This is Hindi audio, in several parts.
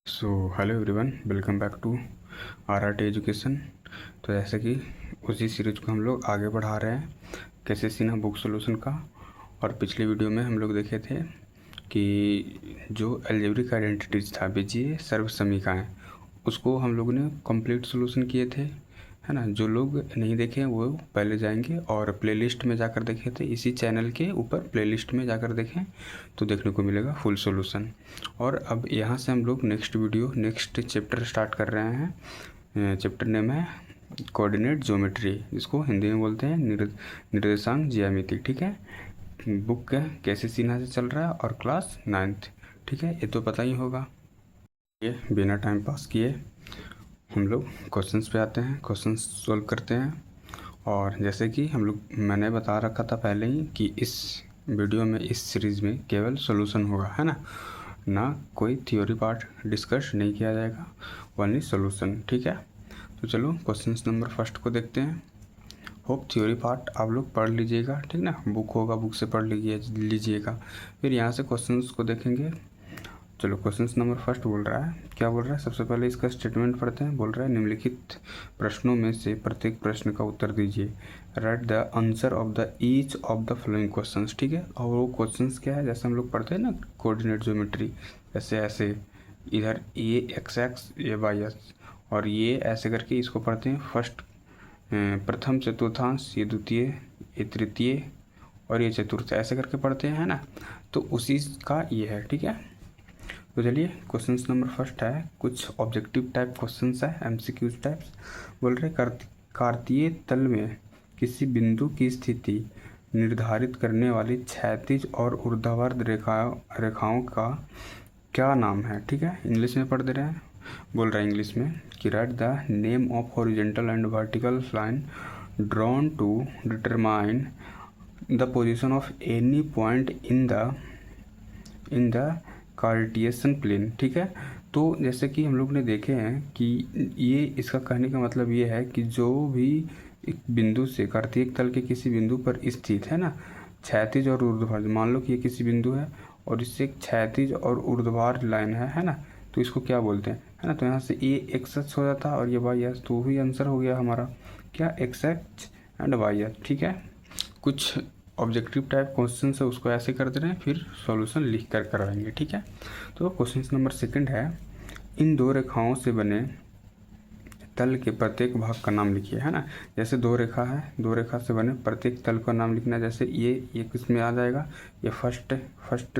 So hello everyone, welcome back to our education. तो जैसे कि उसी सीरीज को हम लोग आगे बढ़ा रहे हैं, कैसे सिन्हा बुक सॉल्यूशन का। और पिछले वीडियो में हम लोग देखे थे कि जो अलजेब्रिक आइडेंटिटीज था, बीजीय सर्व समीकरण, उसको हम लोगों ने कंप्लीट सॉल्यूशन किए थे, है ना। जो लोग नहीं देखे वो पहले जाएंगे और प्लेलिस्ट में जाकर देखे थे, इसी चैनल के ऊपर प्लेलिस्ट में जाकर देखें तो देखने को मिलेगा फुल सॉल्यूशन। और अब यहाँ से हम लोग नेक्स्ट चैप्टर स्टार्ट कर रहे हैं। चैप्टर नेम है कोऑर्डिनेट ज्योमेट्री, जिसको हिंदी में बोलते हैं निर्देशांक ज्यामिति। ठीक है, बुक कैसे सिन्हा से चल रहा है और क्लास 9th। ठीक है, ये तो पता ही होगा। ये बिना टाइम पास किए हम लोग क्वेश्चंस पे आते हैं, क्वेश्चंस सॉल्व करते हैं। और जैसे कि हम लोग, मैंने बता रखा था पहले ही कि इस वीडियो में, इस सीरीज़ में केवल सॉल्यूशन होगा, है ना कोई थ्योरी पार्ट डिस्कस नहीं किया जाएगा, ओनली सॉल्यूशन। ठीक है, तो चलो क्वेश्चंस नंबर फर्स्ट को देखते हैं। होप थ्योरी पार्ट आप लोग पढ़ लीजिएगा, ठीक ना, बुक होगा, बुक से पढ़ लीजिएगा। फिर यहाँ से क्वेश्चंस को देखेंगे। चलो क्वेश्चन नंबर फर्स्ट बोल रहा है, क्या बोल रहा है, सबसे पहले इसका स्टेटमेंट पढ़ते हैं। बोल रहा है निम्नलिखित प्रश्नों में से प्रत्येक प्रश्न का उत्तर दीजिए। Right the answer of the each of the following questions. ठीक है, और वो क्वेश्चंस क्या है, जैसे हम लोग पढ़ते हैं ना कोऑर्डिनेट ज्योमेट्री, जैसे ऐसे इधर ये एक्स एक्स, ये वाई एक्स, और ये ऐसे करके इसको पढ़ते हैं। फर्स्ट प्रथम चतुर्थांश, ये द्वितीय, ये तृतीय और ये चतुर्थ, ऐसे करके पढ़ते हैं, है ना। तो उसी का ये है। ठीक है, तो चलिए क्वेश्चन नंबर फर्स्ट है, कुछ ऑब्जेक्टिव टाइप क्वेश्चन है, एमसीक्यूज टाइप्स। बोल रहे कार्तीय तल में किसी बिंदु की स्थिति निर्धारित करने वाली क्षैतिज और ऊर्ध्वाधर रेखाओं का क्या नाम है। ठीक है, इंग्लिश में पढ़ दे रहे हैं। बोल रहा है इंग्लिश में कि write the name of horizontal and vertical line drawn to determine the position of any point in the Cartesian plane. ठीक है, तो जैसे कि हम लोग ने देखे हैं कि ये, इसका कहने का मतलब ये है कि जो भी एक बिंदु से कार्तीय तल के किसी बिंदु पर स्थित है ना, क्षैतिज और ऊर्ध्वाधर, मान लो कि ये किसी बिंदु है और इससे एक क्षैतिज और ऊर्ध्वाधर लाइन है ना, तो इसको क्या बोलते हैं, है ना। तो यहाँ से ये एक्स एक्स हो जाता और ये वाई एक्स, तो वही आंसर हो गया हमारा, क्या, X X and Y X. ठीक है, कुछ ऑब्जेक्टिव टाइप क्वेश्चन है, उसको ऐसे कर दे रहे हैं, फिर सॉल्यूशन लिख कर करवाएंगे। ठीक है, तो क्वेश्चन नंबर सेकंड है, इन दो रेखाओं से बने तल के प्रत्येक भाग का नाम लिखिए, है ना। जैसे दो रेखा है, दो रेखा से बने प्रत्येक तल का नाम लिखना है। जैसे ये किस में आ जाएगा, ये फर्स्ट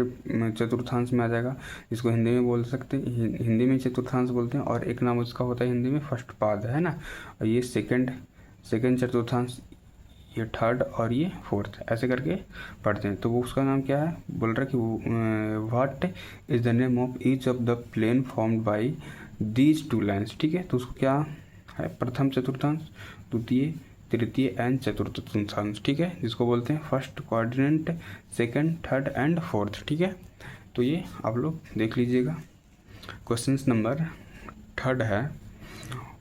चतुर्थांश में आ जाएगा, इसको हिंदी में बोल सकते हैं, हिंदी में चतुर्थांश बोलते हैं, और एक नाम उसका होता है हिंदी में फर्स्ट पाद, है ना। और ये सेकंड चतुर्थांश, ये थर्ड और ये फोर्थ, ऐसे करके पढ़ते हैं। तो वो उसका नाम क्या है, बोल रहा है कि what is the name of each of the plane formed by these two lines. ठीक है, तो उसको क्या है, प्रथम चतुर्थांश, द्वितीय, तृतीय एंड चतुर्थ चतुर्थांश। ठीक है, जिसको बोलते हैं first quadrant, second, third and fourth. ठीक है, तो ये आप लोग देख लीजिएगा। क्वेश्चन नंबर थर्ड है,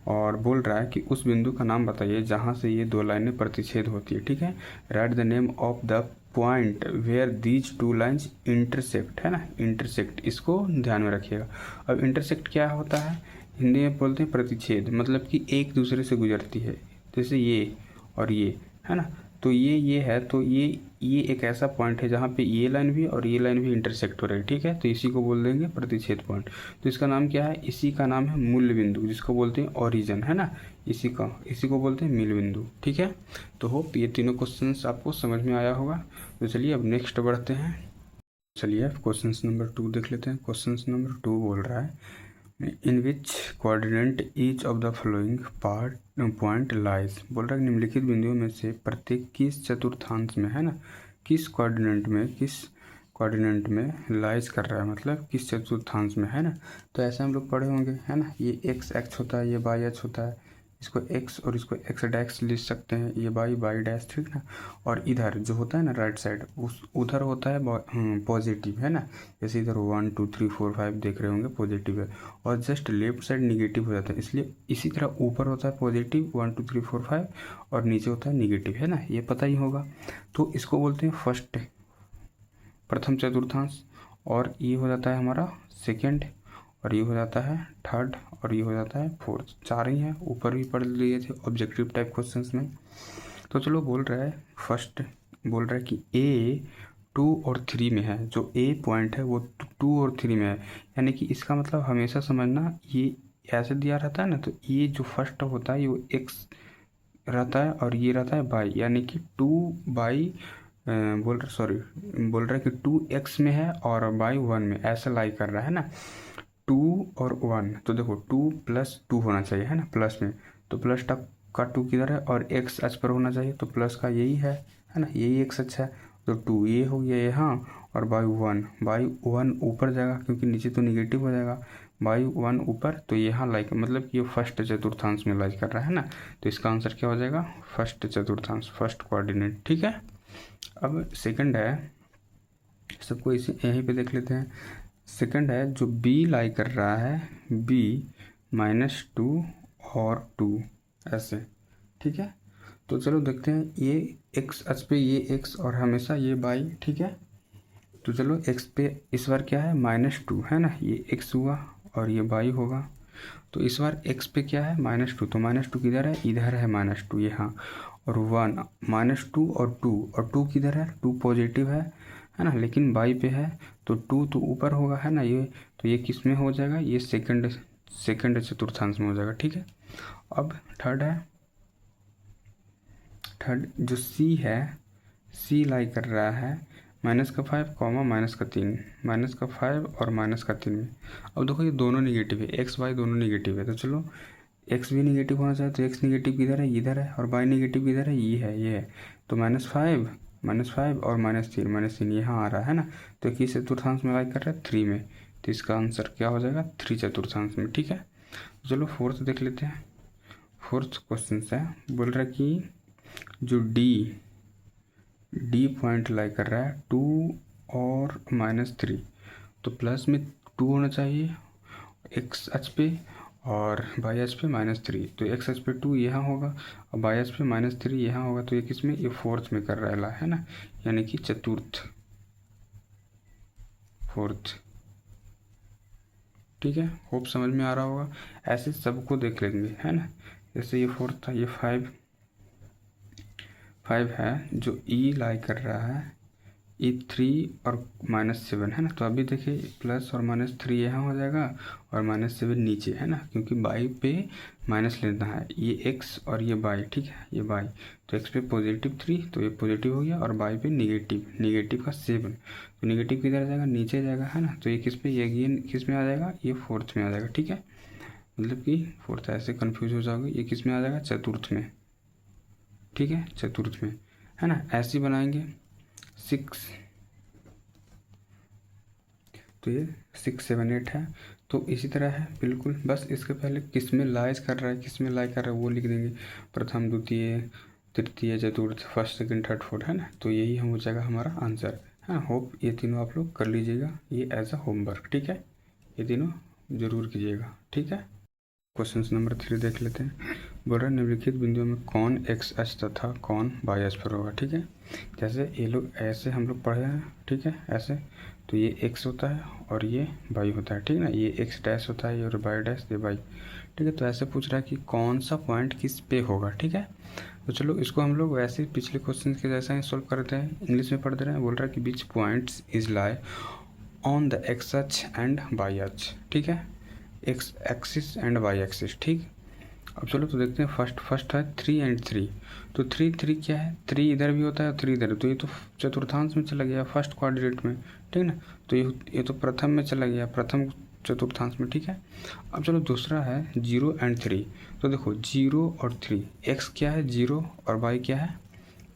और बोल रहा है कि उस बिंदु का नाम बताइए जहां से ये दो लाइनें प्रतिच्छेद होती है। ठीक है, right the name of the point where these two lines intersect, है ना, इंटरसेक्ट, इसको ध्यान में रखिएगा। अब इंटरसेक्ट क्या होता है, हिंदी में बोलते हैं प्रतिच्छेद, मतलब कि एक दूसरे से गुजरती है, जैसे ये और ये, है ना। तो ये है, तो ये एक ऐसा पॉइंट है जहाँ पे ये लाइन भी और ये लाइन भी इंटरसेक्ट हो रही है। ठीक है, तो इसी को बोल देंगे प्रतिच्छेद पॉइंट। तो इसका नाम क्या है, इसी का नाम है मूल बिंदु, जिसको बोलते हैं ओरिजिन, है ना, इसी को बोलते हैं मूल बिंदु। ठीक है, तो होप ये तीनों क्वेश्चंस आपको समझ में आया होगा। तो चलिए अब नेक्स्ट बढ़ते हैं। चलिए क्वेश्चन नंबर 2 देख लेते हैं। क्वेश्चन नंबर 2 बोल रहा है, in which coordinate each of the following point lies. बोल रहा है निम्नलिखित बिंदुओं में से प्रत्येक किस चतुर्थांश में, है ना, किस कोऑर्डिनेट में लाइज कर रहा है, मतलब किस चतुर्थांश में, है ना। तो ऐसे हम लोग पढ़े होंगे, है ना, ये एक्स एक्स होता है, ये वाई एक्स होता है, इसको एक्स और इसको एक्स डैश लिख सकते हैं, ये वाई डैश, ठीक ना। और इधर जो होता है ना राइट साइड, उस उधर होता है पॉजिटिव, है ना, जैसे इधर 1 2 3 4 5 देख रहे होंगे, पॉजिटिव है, और जस्ट लेफ्ट साइड निगेटिव हो जाता है। इसलिए इसी तरह ऊपर होता है पॉजिटिव 1 2 3 4 5, और नीचे होता है निगेटिव, है ना, ये पता ही होगा। तो इसको बोलते हैं प्रथम चतुर्थांश, और ये हो जाता है हमारा सेकेंड, और ये हो जाता है थर्ड और ये हो जाता है फोर्थ। 4 ही हैं, ऊपर भी पढ़ लिए थे ऑब्जेक्टिव टाइप क्वेश्चंस में। तो चलो बोल रहा है फर्स्ट, बोल रहा है कि ए 2 और 3 में है। जो ए पॉइंट है वो 2 और 3 में है, यानी कि इसका मतलब हमेशा समझना ये ऐसे दिया रहता है ना, तो ये जो फर्स्ट होता है ये एक्स रहता है और ये रहता है बाई, यानी कि 2 बाई बोल रहा है कि 2x में है और बाई 1 में, ऐसा लाई कर रहा है ना। 2 और 1, तो देखो 2 + 2 होना चाहिए है ना प्लस में, तो प्लस का 2 किधर है और x अच पर होना चाहिए, तो प्लस का यही है ना, यही x अच है। तो 2 ये हो गया यहाँ, और बाई 1 ऊपर जाएगा क्योंकि नीचे तो निगेटिव हो जाएगा। बाई 1 ऊपर, तो यहाँ लाइक मतलब कि ये फर्स्ट चतुर्थांश में लाइक कर रहा है ना, तो इसका आंसर क्या हो जाएगा, फर्स्ट चतुर्थांश, फर्स्ट कोऑर्डिनेट। ठीक है। अब सेकंड है, सबको इसी यहीं पे देख लेते हैं। सेकंड है जो बी लाई कर रहा है, b -2 और 2 ऐसे। ठीक है, तो चलो देखते हैं। ये x अक्ष पे ये x और हमेशा ये बाई। ठीक है, तो चलो x पे इस बार क्या है -2 है ना, ये x हुआ और ये बाई होगा। तो इस बार x पे क्या है -2, तो -2 किधर है, इधर है -2 यहाँ, और 1 -2 और 2 किधर है, 2 पॉजिटिव है ना, लेकिन बाई पे है तो 2 तो ऊपर होगा है ना ये, तो ये किस में हो जाएगा, ये सेकंड चतुर्थांश में हो जाएगा। ठीक है, अब थर्ड है, थर्ड जो सी है, सी लाई कर रहा है -5, -3, -5 और -3 में। अब देखो ये दोनों निगेटिव है, एक्स वाई दोनों निगेटिव है, तो चलो एक्स भी निगेटिव होना चाहिए, तो एक्स निगेटिव किधर है, इधर है, और वाई निगेटिव किधर है, ये है। तो -5 और -3 यहाँ आ रहा है ना, तो किस चतुर्थांश में लाई कर रहा है, 3 में, तो इसका आंसर क्या हो जाएगा, 3 चतुर्थांश में। ठीक है, चलो फोर्थ देख लेते हैं। फोर्थ क्वेश्चन है, बोल रहा है कि जो डी पॉइंट लाई कर रहा है 2 और -3, तो प्लस में 2 होना चाहिए एक्स अक्ष पे और वाई अक्ष पे -3, तो एक्स अक्ष पे 2 यहाँ होगा और वाई अक्ष पे -3 यहाँ होगा, तो ये किस में, ये फोर्थ में कर रहा है ना, यानी कि चतुर्थ, फोर्थ। ठीक है, होप समझ में आ रहा होगा। ऐसे सबको देख लेंगे है ना, जैसे ये फोर्थ था, ये 5 है जो ई लाई कर रहा है, ई 3 और -7 है ना, तो अभी देखिए प्लस और -3 यहाँ हो जाएगा और -7 नीचे है ना, क्योंकि बाई पे माइनस लेना है, ये एक्स और ये बाई। ठीक है, ये बाई, तो एक्स पे +3 तो ये पॉजिटिव हो गया, और बाई पे निगेटिव का 7, तो निगेटिव किधर जाएगा, नीचे जाएगा है ना, तो ये किस पे, ये गेन किस में आ जाएगा, ये फोर्थ में आ जाएगा। ठीक है, मतलब कि फोर्थ, ऐसे कन्फ्यूज हो जाओगे, ये किस में आ जाएगा, चतुर्थ में। ठीक है, चतुर्थ में है ना, ऐसे ही बनाएंगे। 6, तो ये 6, 7, 8 है, तो इसी तरह है बिल्कुल, बस इसके पहले किस में लाइज कर रहा है, किस में लाई कर रहा है वो लिख देंगे, प्रथम, द्वितीय, तृतीय, चतुर्थ, फर्स्ट, सेकंड, थर्ड, फोर्थ है ना, तो यही हो जाएगा हमारा आंसर है। होप ये तीनों आप लोग कर लीजिएगा, ये एज अ होमवर्क। ठीक है, ये तीनों जरूर कीजिएगा। ठीक है, क्वेश्चन नंबर 3 देख लेते हैं। बोल रहा है निम्नलिखित बिंदुओं में कौन एक्स अक्ष तथा कौन वाई अक्ष पर होगा। ठीक है, जैसे ये लोग ऐसे हम लोग पढ़े हैं। ठीक है, ऐसे, तो ये एक्स होता है और ये वाई होता है। ठीक है ना, ये एक्स डैश होता है और वाई डैश, ये वाई। ठीक है, तो ऐसे पूछ रहा है कि कौन सा पॉइंट किस पे होगा। ठीक है, तो चलो इसको हम लोग वैसे पिछले क्वेश्चन के जैसा ही सोल्व करते हैं, इंग्लिश में पढ़ दे रहे हैं। बोल रहा है कि which points is lie on the x अक्ष एंड वाई अक्ष। ठीक है, x axis and y axis. ठीक, अब चलो तो देखते हैं। फर्स्ट है 3 और 3, तो 3 क्या है, 3 इधर भी होता है और 3 इधर, तो ये तो चतुर्थांश में चला गया, फर्स्ट क्वाड्रेंट में। ठीक ना, तो ये तो प्रथम में चला गया, प्रथम चतुर्थांश में। ठीक है, अब चलो दूसरा है 0 और 3, तो देखो 0 और 3, एक्स क्या है 0 और वाई क्या है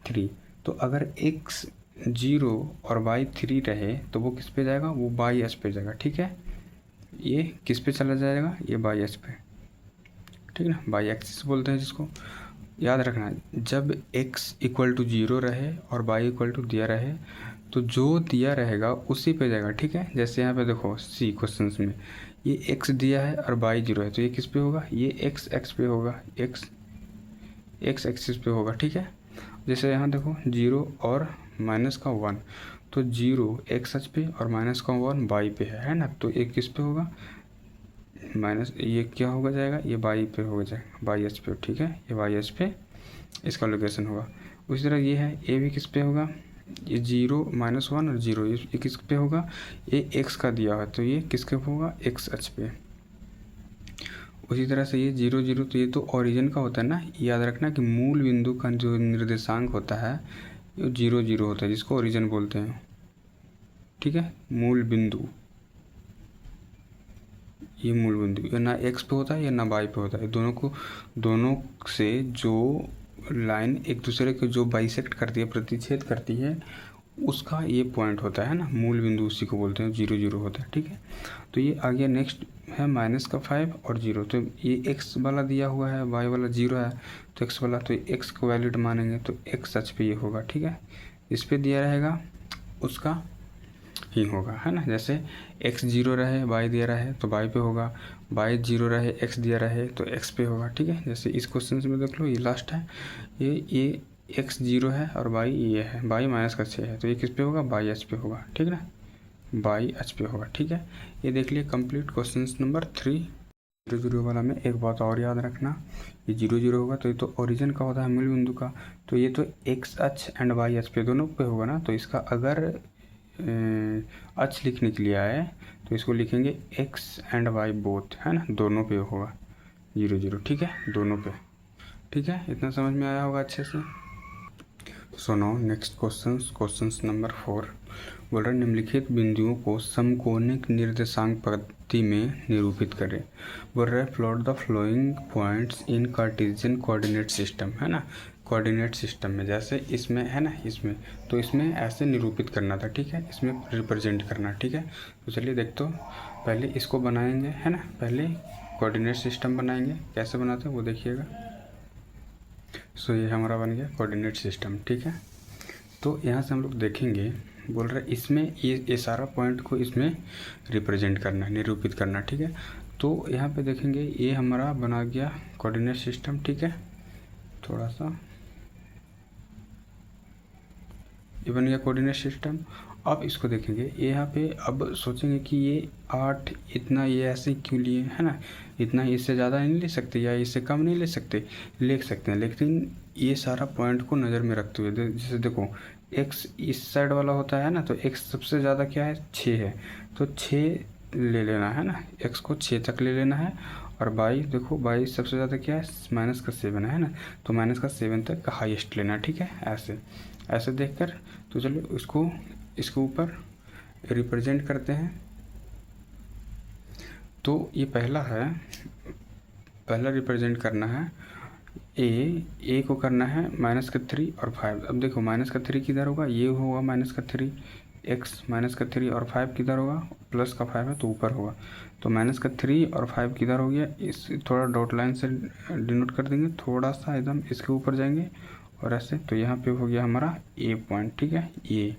3, तो अगर एक्स 0 और वाई 3 रहे तो वो किस पे जाएगा, वो वाई एस पे जाएगा। ठीक है, ये किस पे चला जाएगा, ये वाई एस पे। ठीक है ना, बाई एक्सिस बोलते हैं जिसको। याद रखना, जब x = 0 रहे और y = दिया रहे, तो जो दिया रहेगा उसी पे जाएगा। ठीक है, जैसे यहाँ पे देखो सी क्वेश्चन में ये x दिया है और y 0 है, तो ये किस पे होगा, ये x पे होगा, x एक्सिस पे होगा। ठीक है, जैसे यहाँ देखो 0 और -1, तो 0 x अक्ष पे और -1 y पे है ना, तो एक किस पे होगा, माइनस ये क्या होगा जाएगा, ये वाई पे हो जाएगा, वाई एच पे, ठीक है, ये वाई एच पे इसका लोकेशन होगा। उसी तरह ये है, ए भी किस पे होगा, ये 0 -1 और 0 ये किस पे होगा, ये एक्स का दिया हुआ है तो ये किसके होगा, एक्स एच पे। उसी तरह से ये 0 0 तो ये तो ओरिजिन का होता है ना, याद रखना कि मूल बिंदु का जो निर्देशांक होता है ये 0 0 होता है, जिसको ओरिजिन बोलते हैं, ठीक है। मूल बिंदु, ये मूल बिंदु ये ना एक्स पे होता है या ना वाई पे होता है, दोनों से जो लाइन एक दूसरे को जो बाइसेक्ट करती है, प्रतिच्छेद करती है, उसका ये पॉइंट होता है ना, मूल बिंदु उसी को बोलते हैं, 0 0 होता है, ठीक है। तो ये आ गया। नेक्स्ट है -5 और 0, तो ये एक्स वाला दिया हुआ है, वाई वाला 0 है, तो एक्स वाला, तो एक्स को वैलिड मानेंगे तो एक्स सच पे ये होगा, ठीक है। इस पे दिया रहेगा उसका ही होगा, है ना। जैसे x 0 रहे, y दिया रहे तो y पे होगा, y 0 रहे, x दिया रहे तो x पे होगा, ठीक है। जैसे इस क्वेश्चन में देख लो, ये लास्ट है, ये x 0 है और y ये है, y -6 है, तो ये किस पे होगा, y h पे होगा, ठीक है ना, y h पे होगा, ठीक है। ये देख लिए कंप्लीट क्वेश्चन नंबर 3। 0 0 वाला में एक बात और याद रखना, ये 0 0 होगा तो ये तो ओरिजिन का होता है, मूल बिंदु का, तो ये तो x h and y h पे दोनों पे होगा ना, तो इसका अगर अच लिखने के लिए आए तो इसको लिखेंगे x एंड y बोथ, है ना, दोनों पे होगा 0 0, ठीक है, दोनों पे, ठीक है। इतना समझ में आया होगा अच्छे से। So now next question number 4 बोल रहा है, निम्नलिखित बिंदुओं को समकोणिक निर्देशांक पद्धति में निरूपित करें। बोल रहा है plot the flowing points in Cartesian coordinate system, है ना, कोऑर्डिनेट सिस्टम में, जैसे इसमें है ना, इसमें तो इसमें ऐसे निरूपित करना था, ठीक है, इसमें रिप्रेजेंट करना, ठीक है। तो चलिए देखते हो, पहले इसको बनाएंगे, है ना, पहले कोऑर्डिनेट सिस्टम बनाएंगे, कैसे बनाते हैं वो देखिएगा। सो ये हमारा बन गया कोऑर्डिनेट सिस्टम, ठीक है। तो यहाँ से हम लोग देखेंगे, बोल रहे इसमें ये सारा पॉइंट को इसमें रिप्रेजेंट करना, निरूपित करना, ठीक है। तो यहाँ पे देखेंगे ये हमारा बना गया कोऑर्डिनेट सिस्टम, ठीक है। थोड़ा सा ये बन गया कोऑर्डिनेट सिस्टम। अब इसको देखेंगे, ये यहाँ पे अब सोचेंगे कि ये 8 इतना ये ऐसे क्यों लिए, है ना, इतना इससे ज़्यादा नहीं ले सकते या इससे कम नहीं ले सकते, ले सकते हैं, लेकिन ये सारा पॉइंट को नज़र में रखते हुए जैसे देखो x इस साइड वाला होता है ना, तो x सबसे ज़्यादा क्या है, 6 है, तो 6 ले लेना है ना, x को 6 तक ले लेना है। और y देखो, y सबसे ज़्यादा क्या है, -7 है ना, तो -7 तक का हाईएस्ट लेना, ठीक है। ऐसे देखकर तो चलो इसको ऊपर रिप्रेजेंट करते हैं। तो ये पहला रिप्रेजेंट करना है, ए को करना है -3 और 5। अब देखो -3 किधर होगा, ये होगा -3, x -3 और 5 किधर होगा, +5 है तो ऊपर होगा, तो -3 और 5 किधर हो गया, इस थोड़ा डॉट लाइन से डिनोट कर देंगे, थोड़ा सा एकदम इसके ऊपर जाएंगे और ऐसे, तो यहाँ पे हो गया हमारा ए पॉइंट, ठीक है, ये।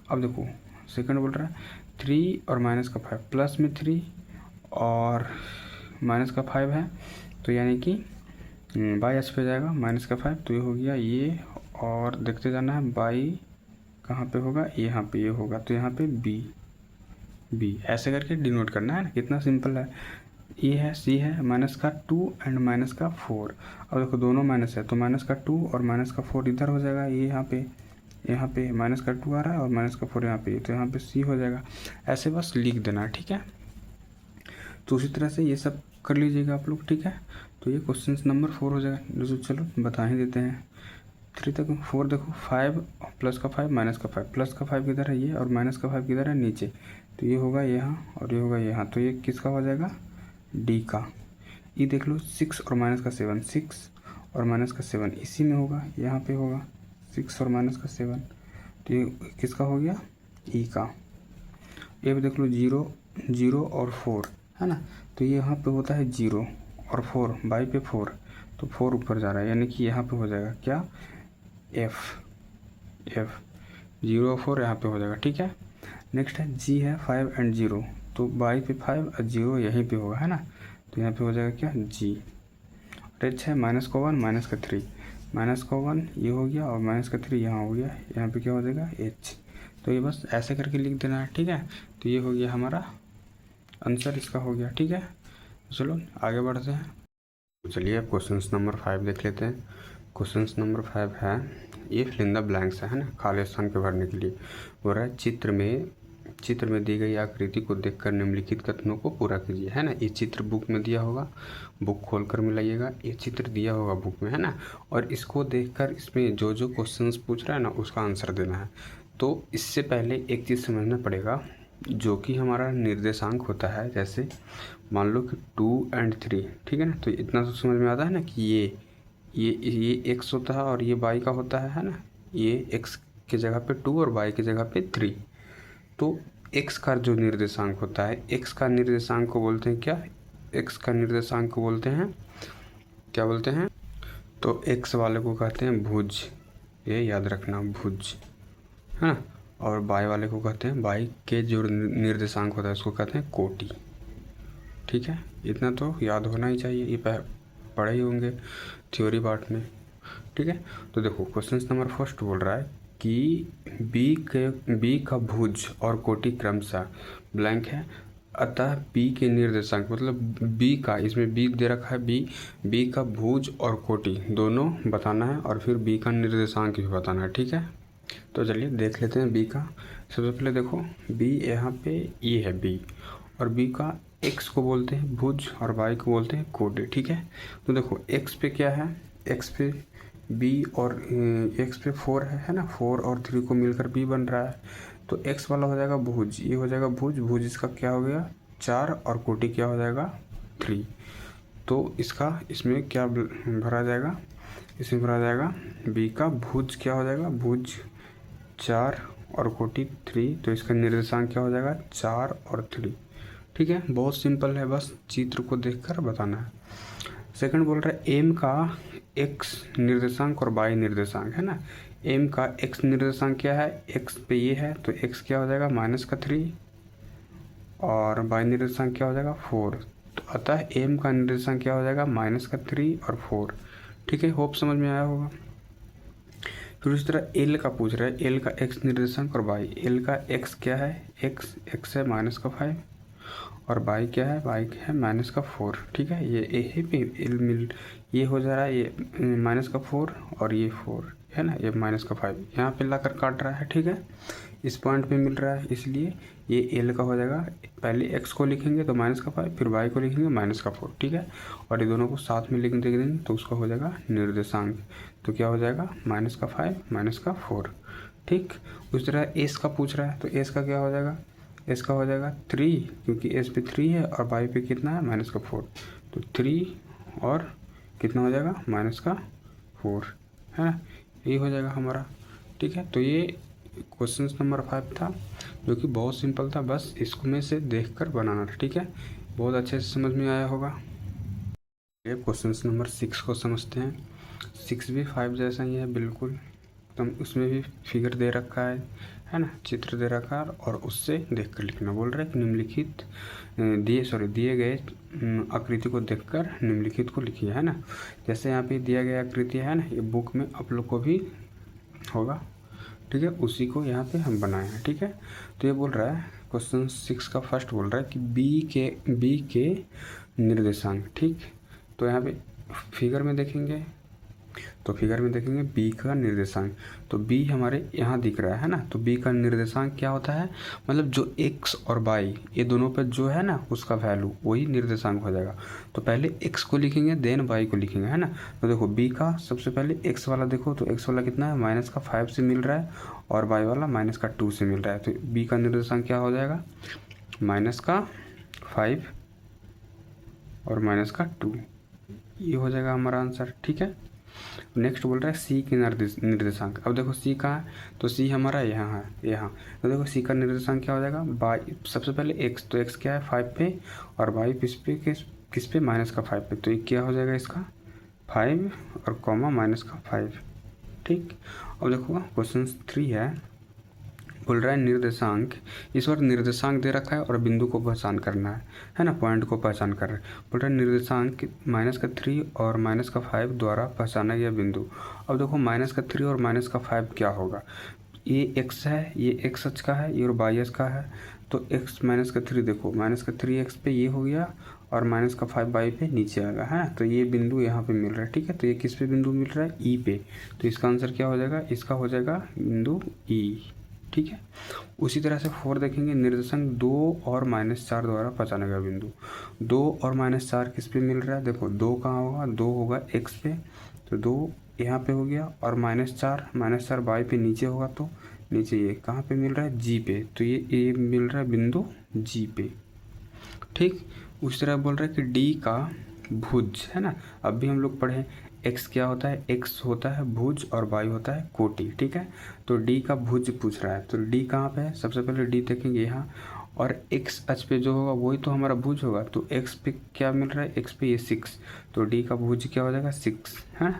अब देखो सेकंड बोल रहा है 3 और -5, प्लस में 3 और -5 है, तो यानी कि बाई एच पे जाएगा -5, तो ये हो गया ये, और देखते जाना है बाई कहाँ पे होगा, यहाँ पे ये होगा, तो यहाँ पे बी ऐसे करके डिनोट करना है ना, कितना सिंपल है। ये है सी है -2 एंड -4। अब देखो दोनों माइनस है, तो -2 और -4 इधर हो जाएगा, ये यहाँ पे -2 आ रहा है और -4 यहाँ पे, तो यहाँ पे सी हो जाएगा। ऐसे बस लिख देना, ठीक है। तो उसी तरह से ये सब कर लीजिएगा आप लोग, ठीक है। तो ये क्वेश्चन नंबर 4 हो जाएगा। चलो बता ही देते हैं 3 तक। 4 देखो 5 +5 -5, +5 किधर है ये और -5 किधर है नीचे, तो ये होगा यहाँ और ये होगा यहाँ, तो ये किसका हो जाएगा, डी का। ये देख लो 6 और -7, 6 और -7 इसी में होगा, यहाँ पे होगा 6 और -7, तो ये किसका हो गया, ई का। ये भी देख लो 0 और 4 है ना, तो ये यहाँ पे होता है 0 और 4, बाई पे 4, तो 4 ऊपर जा रहा है, यानी कि यहाँ पे हो जाएगा क्या, एफ 0 और 4 यहाँ पे हो जाएगा, ठीक है। नेक्स्ट है जी है 5 एंड 0, तो बाई पे 5 और 0 यहीं पे होगा, है ना, तो यहाँ पे हो जाएगा क्या, जी। और एच है -1 -3, -1 ये हो गया और -3 यहाँ हो गया, यहाँ पे क्या हो जाएगा, एच। तो ये बस ऐसे करके लिख देना है, ठीक है। तो ये हो गया हमारा आंसर, इसका हो गया, ठीक है। चलो आगे बढ़ते हैं। तो चलिए अब क्वेश्चन नंबर 5 देख लेते हैं। क्वेश्चन नंबर 5 है ये फिल इन द ब्लैंक्स है ना, खाली स्थान के भरने के लिए बोल रहा है। चित्र में दी गई आकृति को देखकर निम्नलिखित कथनों को पूरा कीजिए, है ना। ये चित्र बुक में दिया होगा, बुक खोल कर मिलाइएगा, ये चित्र दिया होगा बुक में, है ना। और इसको देखकर इसमें जो जो क्वेश्चंस पूछ रहा है ना उसका आंसर देना है। तो इससे पहले एक चीज़ समझना पड़ेगा, जो कि हमारा निर्देशांक होता है। जैसे मान लो कि 2 और 3, ठीक है ना। तो इतना तो समझ में आता है ना कि ये x होता है और ये y का होता है ना। ये x के जगह पे 2 और y की जगह पे 3। तो x का जो निर्देशांक होता है, x का निर्देशांक को बोलते हैं क्या, x का निर्देशांक को बोलते हैं क्या बोलते हैं, तो x वाले को कहते हैं भुज, ये याद रखना, भुज, है ना। और y वाले को कहते हैं, y के जो निर्देशांक होता है उसको कहते हैं कोटि। ठीक है, इतना तो याद होना ही चाहिए, ये पढ़े ही होंगे थ्योरी पार्ट में। ठीक है, तो देखो क्वेश्चन नंबर फर्स्ट बोल रहा है कि बी का भुज और कोटि क्रमशः ब्लैंक है, अतः बी के निर्देशांक, मतलब बी का, इसमें बी दे रखा है, बी का भुज और कोटि दोनों बताना है और फिर बी का निर्देशांक भी बताना है। ठीक है, तो चलिए देख लेते हैं बी का। सबसे पहले देखो बी, यहाँ पे ये है बी, और बी का एक्स को बोलते हैं भुज और वाई को बोलते हैं कोटि। ठीक है, तो देखो एक्स पे क्या है, एक्स पे बी और एक्स पे 4 है ना, 4 और 3 को मिलकर बी बन रहा है। तो एक्स वाला हो जाएगा भुज, ये हो जाएगा भुज, भुज इसका क्या हो गया 4 और कोटि क्या हो जाएगा 3। तो इसका इसमें क्या भरा जाएगा, इसमें भरा जाएगा बी का भुज क्या हो जाएगा, भुज 4 और कोटि 3। तो इसका निर्देशांक क्या हो जाएगा 4 और 3। ठीक है, बहुत सिंपल है, बस चित्र को देखकर बताना है। सेकंड बोल रहा है एम का एक्स निर्देशांक और वाई निर्देशांक, है ना। एम का एक्स निर्देशांक क्या है, एक्स पे ये है तो एक्स क्या हो जाएगा -3 और वाई निर्देशांक क्या हो जाएगा 4। तो अतः एम का निर्देशांक क्या हो जाएगा -3 और 4। ठीक है, होप समझ में आया होगा। फिर उसी तरह एल का पूछ रहा है, एल का एक्स निर्देशांक और वाई। एल का एक्स क्या है, एक्स है -5 और बाई क्या है, बाई है -4। ठीक है, ये ए पे एल मिल, ये हो जा रहा है ये -4 और ये 4 है ना, ये -5 यहाँ पे लाकर काट रहा है। ठीक है, इस पॉइंट पे मिल रहा है, इसलिए ये एल का हो जाएगा, पहले एक्स को लिखेंगे तो -5, फिर वाई को लिखेंगे -4। ठीक है, और ये दोनों को साथ में लिख देंगे तो उसका हो जाएगा निर्देशांक। तो क्या हो जाएगा -5 -4। ठीक, उस तरह एस का पूछ रहा है, तो एस का क्या हो जाएगा, एस का हो जाएगा 3, क्योंकि एस पे 3 है और वाई पे कितना है -4। तो 3 और कितना हो जाएगा -4, है ना, यही हो जाएगा हमारा। ठीक है, तो ये क्वेश्चन नंबर 5 था, जो कि बहुत सिंपल था, बस इसको में से देखकर बनाना था। ठीक है, बहुत अच्छे से समझ में आया होगा। ये क्वेश्चन नंबर 6 को समझते हैं। 6 भी 5 जैसा ही है बिल्कुल, तो उसमें भी फिगर दे रखा है ना, चित्र दे रखा है और उससे देख कर लिखना बोल रहा है कि निम्नलिखित दिए गए आकृति को देखकर निम्नलिखित को लिखिए, है ना। जैसे यहाँ पे दिया गया आकृति है ना, ये बुक में आप लोग को भी होगा। ठीक है, उसी को यहाँ पे हम बनाए हैं। ठीक है, तो ये बोल रहा है क्वेश्चन 6 का फर्स्ट बोल रहा है कि बी के निर्देशांक। ठीक, तो यहाँ पे फिगर में देखेंगे, तो फिगर में देखेंगे बी का निर्देशांक, तो बी हमारे यहाँ दिख रहा है ना। तो बी का निर्देशांक क्या होता है, मतलब जो एक्स और वाई ये दोनों पर जो है ना उसका वैल्यू वही निर्देशांक हो जाएगा। तो पहले एक्स को लिखेंगे देन वाई को लिखेंगे, है ना। तो देखो बी का सबसे पहले एक्स वाला देखो, तो एक्स वाला कितना है -5 से मिल रहा है और वाई वाला -2 से मिल रहा है। तो बी का निर्देशांक क्या हो जाएगा -5 और -2, ये हो जाएगा हमारा आंसर। ठीक है, नेक्स्ट बोल रहा है सी के निर्देशांक। अब देखो सी कहाँ है, तो सी हमारा यहाँ है, यहाँ। तो देखो सी का निर्देशांक क्या हो जाएगा, बाई सबसे पहले एक्स, तो एक्स क्या है 5 पे और वाई किस पे -5 पे। तो ये क्या हो जाएगा इसका 5 और कॉमा -5। ठीक, अब देखो क्वेश्चन 3 है, बोल रहा है निर्देशांक, इस बार निर्देशांक दे रखा है और बिंदु को पहचान करना है ना, पॉइंट को पहचान कर रहे हैं। बोल रहा है निर्देशांक -3 और -5 द्वारा पहचाना गया बिंदु। अब देखो -3 और -5 क्या होगा, ये x है, ये x अक्ष का है, ये और y अक्ष का है। तो x -3 देखो -3 x पे ये हो गया और माइनस का 5 बाई पे नीचे आएगा, है ना। तो ये बिंदु यहाँ पे मिल रहा है, ठीक है। तो ये किस पे बिंदु मिल रहा है, ई पे। तो इसका आंसर क्या हो जाएगा, इसका हो जाएगा बिंदु ई, ठीक है। उसी तरह से 4 देखेंगे, निर्देशांक 2 और -4 द्वारा पहचाने का बिंदु। 2 और -4 किस पे मिल रहा है, देखो 2 कहाँ होगा, 2 होगा x पे, तो 2 यहाँ पे हो गया, और -4 बाई पे नीचे होगा, तो नीचे ये कहाँ पे मिल रहा है, जी पे। तो ये मिल रहा है बिंदु जी पे, ठीक। उस तरह बोल रहा है कि डी का भुज, है ना। अब भी हम लोग पढ़े x क्या होता है, x होता है भुज और y होता है कोटि, ठीक है। तो d का भुज पूछ रहा है, तो d कहाँ पे है, सबसे पहले d देखेंगे यहाँ, और x अक्ष पे जो होगा वही तो हमारा भुज होगा। तो x पे क्या मिल रहा है, x पे ये 6, तो d का भुज क्या हो जाएगा 6, है।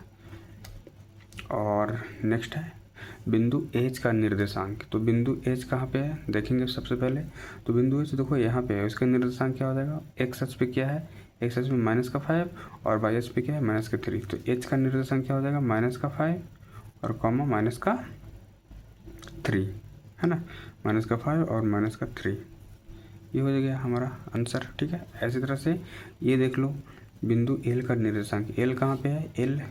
और नेक्स्ट है बिंदु एच का निर्देशांक। तो बिंदु एच कहाँ पे है, देखेंगे सबसे पहले। तो बिंदु एच देखो यहाँ पे है, उसका निर्देशांक क्या हो जाएगा, एक्स अक्ष पे क्या है, एक्स अक्ष में -5 और वाई अक्ष पे क्या है, -3। तो एच का निर्देशांक क्या हो जाएगा, -5 और कॉमा -3, है ना। -5 और -3, ये हो जाएगा हमारा आंसर, ठीक है। ऐसी तरह से ये देख लो बिंदु एल का निर्देशांक, एल कहाँ पे है, एल,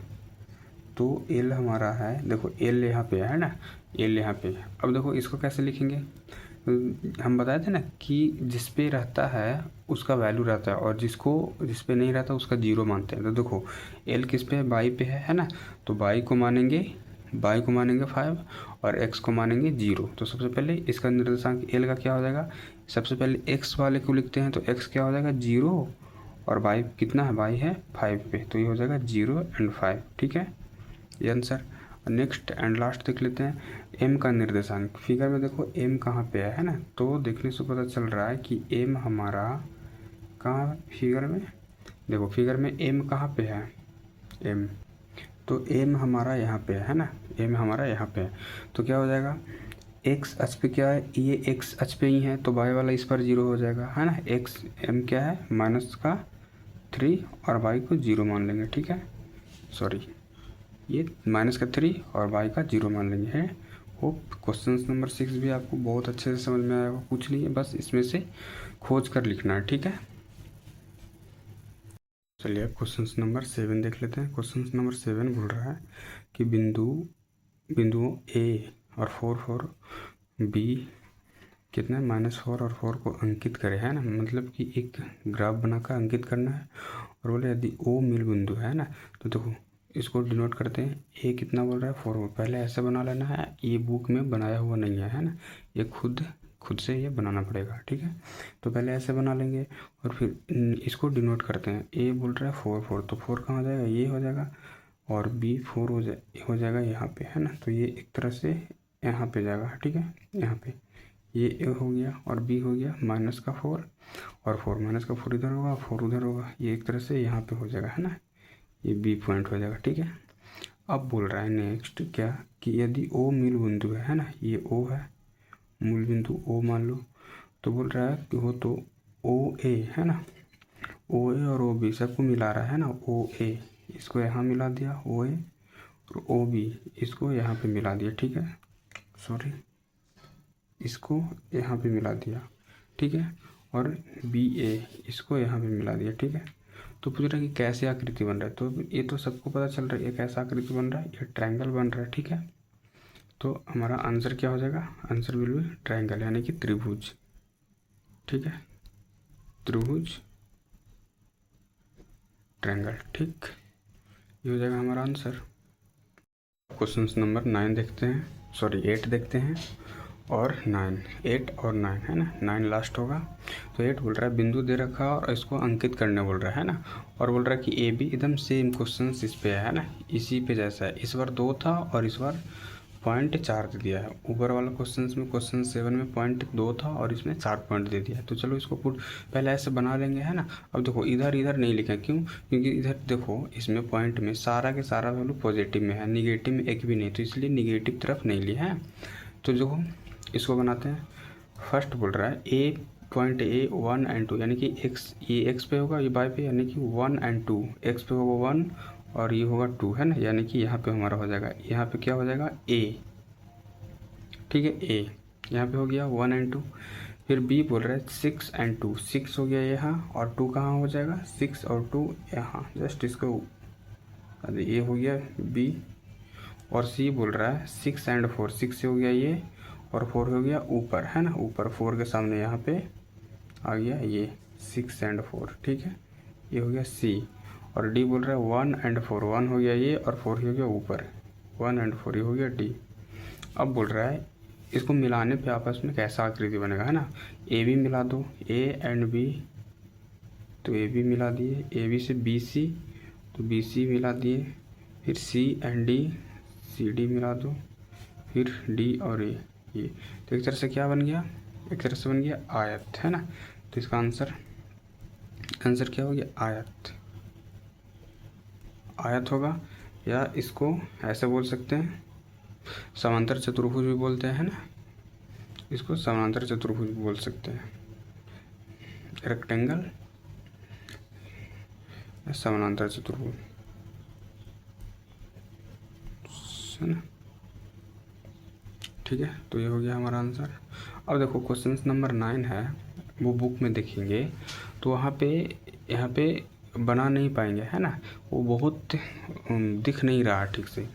तो एल हमारा है, देखो एल यहाँ पे है ना, एल यहाँ पे। अब देखो इसको कैसे लिखेंगे, हम बताए थे ना कि जिस पे रहता है उसका वैल्यू रहता है, और जिस पे नहीं रहता उसका 0 मानते हैं। तो देखो एल किस पे है, बाई पे है ना। तो बाई को मानेंगे 5 और एक्स को मानेंगे 0। तो सबसे पहले इसका निर्देशांक एल का क्या हो जाएगा, सबसे पहले एक्स वाले को लिखते हैं, तो एक्स क्या हो जाएगा 0, और बाई कितना है, बाई है 5 पे, तो ये हो जाएगा 0 और 5, ठीक है, ये आंसर। नेक्स्ट एंड लास्ट देख लेते हैं एम का निर्देशांक। फिगर में देखो एम कहाँ पे है ना। तो देखने से पता चल रहा है कि एम हमारा कहाँ, फिगर में देखो, फिगर में एम कहाँ पे है, एम, तो एम हमारा यहाँ पे है ना, एम हमारा यहाँ पे है। तो क्या हो जाएगा, एक्स अक्ष पे क्या है, ये एक्स अक्ष पे ही है, तो वाई वाला इस पर 0 हो जाएगा, है ना। एक्स एम क्या है, -3 और वाई को 0 मान लेंगे, ठीक है। सॉरी, ये -3 और y का 0 मान लेंगे, है। होप क्वेश्चन नंबर 6 भी आपको बहुत अच्छे से समझ में आया होगा। कुछ नहीं है, बस इसमें से खोज कर लिखना है, ठीक है। चलिए अब क्वेश्चन नंबर 7 देख लेते हैं। क्वेश्चन नंबर 7 बोल रहा है कि बिंदुओं ए और 4 बी कितने -4 और 4 को अंकित करें, है ना। मतलब कि एक ग्राफ बनाकर अंकित करना है, और बोले यदि ओ मूल बिंदु है ना, तो देखो इसको डिनोट करते हैं। ए कितना बोल रहा है, 4। पहले ऐसे बना लेना है, ये बुक में बनाया हुआ नहीं है ना, ये खुद से ये बनाना पड़ेगा, ठीक है। तो पहले ऐसे बना लेंगे और फिर इसको डिनोट करते हैं। ए बोल रहा है 4, तो 4 कहाँ हो जाएगा, ये हो जाएगा, और बी 4 हो जाएगा यहाँ पे, है ना। तो ये एक तरह से यहाँ पे जाएगा, ठीक है। यहाँ पे ये ए हो गया और बी हो गया -4 और 4, -4 इधर होगा, 4 उधर होगा, ये एक तरह से यहाँ पे हो जाएगा, है ना। ये बी पॉइंट हो जाएगा, ठीक है। अब बोल रहा है नेक्स्ट क्या, कि यदि ओ मूल बिंदु है ना, ये ओ है, मूल बिंदु ओ मान लो, तो बोल रहा है कि वो तो ओ ए है ना, ओ ए और ओ बी सबको मिला रहा है ना। ओ ए इसको यहाँ मिला दिया, ओ ए, और ओ बी इसको यहाँ पे मिला दिया, ठीक है। सॉरी, इसको यहाँ पे मिला दिया, ठीक है, और बी ए इसको यहाँ पे मिला दिया, ठीक है। तो पूछ रहा है कि कैसे आकृति बन रहा है, तो ये तो सबको पता चल रहा है ये कैसा आकृति बन रहा है, ये ट्रायंगल बन रहा है, ठीक है। तो हमारा आंसर क्या हो जाएगा, आंसर विल बी ट्रायंगल, यानी कि त्रिभुज, ठीक है, त्रिभुज ट्रायंगल, ठीक, ये हो जाएगा हमारा आंसर। क्वेश्चन नंबर 9 देखते हैं, सॉरी 8 देखते हैं, और 9, 8 और 9 है ना, 9 लास्ट होगा। तो 8 बोल रहा है बिंदु दे रखा है और इसको अंकित करने बोल रहा है ना, और बोल रहा है कि ए बी एकदम सेम क्वेश्चन इस पे है ना, इसी पे जैसा है। इस बार 2 था और इस बार 0.4 दे दिया है। ऊपर वाला क्वेश्चन में, क्वेश्चन 7 में 0.2 था और इसमें 4 पॉइंट दे दिया है। तो चलो इसको पहले ऐसे बना लेंगे, है ना। अब देखो इधर नहीं लिखा, क्यों, क्योंकि इधर देखो इसमें पॉइंट में सारा के सारा वैल्यू पॉजिटिव में है, निगेटिव में एक भी नहीं, तो इसलिए निगेटिव तरफ नहीं लिया है। तो देखो इसको बनाते हैं। फर्स्ट बोल रहा है ए पॉइंट ए 1 और 2, यानी कि एक्स, ये एक्स पे होगा, ये वाई पे, यानी कि 1 और 2, एक्स पे होगा 1 और ये होगा 2, है ना। यानी कि यहाँ पे हमारा हो जाएगा, यहाँ पे क्या हो जाएगा ए, ठीक है, ए यहाँ पे हो गया 1 और 2। फिर बी बोल रहा है 6 and 2, 6 हो गया यहाँ और 2 कहाँ हो जाएगा, 6 और 2 यहाँ, जस्ट इसको ये हो गया बी। और सी बोल रहा है 6 and 4, 6 से हो गया ये और 4 हो गया ऊपर, है ना, ऊपर 4 के सामने यहाँ पे आ गया ये 6 and 4, ठीक है, ये हो गया सी। और डी बोल रहा है 1 and 4, 1 हो गया ये और 4 हो गया ऊपर, 1 and 4, ये हो गया डी। अब बोल रहा है इसको मिलाने पे आपस में कैसा आकृति बनेगा, है ना, ए बी मिला दो, ए एंड बी, तो ए बी मिला दिए, ए बी से बी सी, तो बी सी मिला दिए, फिर सी एंड डी, सी डी मिला दो, फिर डी और ए, ये तो एक तरह से क्या बन गया, एक तरह से बन गया आयत, है ना। तो इसका आंसर क्या हो गया, आयत, आयत होगा। या इसको ऐसे बोल सकते हैं, समांतर चतुर्भुज भी बोलते हैं ना, इसको समांतर चतुर्भुज भी बोल सकते हैं, रेक्टेंगल या समानांतर चतुर्भुज, है ना, ठीक है। तो ये हो गया हमारा आंसर। अब देखो क्वेश्चन नंबर 9 है, वो बुक में देखेंगे तो वहाँ पे यहाँ पे बना नहीं पाएंगे, है ना, वो बहुत दिख नहीं रहा ठीक से।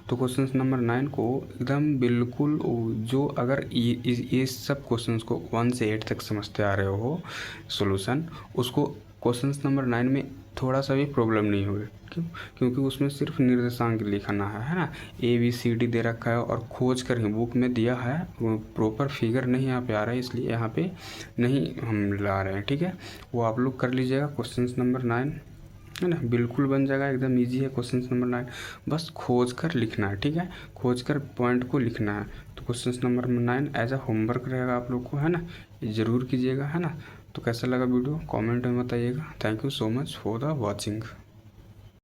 तो क्वेश्चन नंबर 9 को एकदम बिल्कुल जो अगर ये सब क्वेश्चंस को 1 से 8 तक समझते आ रहे हो सॉल्यूशन, उसको क्वेश्चन नंबर 9 में थोड़ा सा भी प्रॉब्लम नहीं होगी। क्यों? क्योंकि उसमें सिर्फ निर्देशांक लिखना है ना, ए बी सी डी दे रखा है और खोज कर बुक में दिया है, प्रॉपर फिगर नहीं यहाँ पे आ रहा है, इसलिए यहाँ पे नहीं हम ला रहे हैं, ठीक है। वो आप लोग कर लीजिएगा क्वेश्चन नंबर 9, है ना, बिल्कुल बन जाएगा, एकदम इजी है क्वेश्चन नंबर 9, बस खोज कर लिखना है, ठीक है, खोज कर पॉइंट को लिखना है। तो question number 9 as a homework रहेगा आप लोग को, है ना, ये ज़रूर कीजिएगा, है ना। तो कैसा लगा वीडियो कमेंट में बताइएगा। Thank you so much for the watching.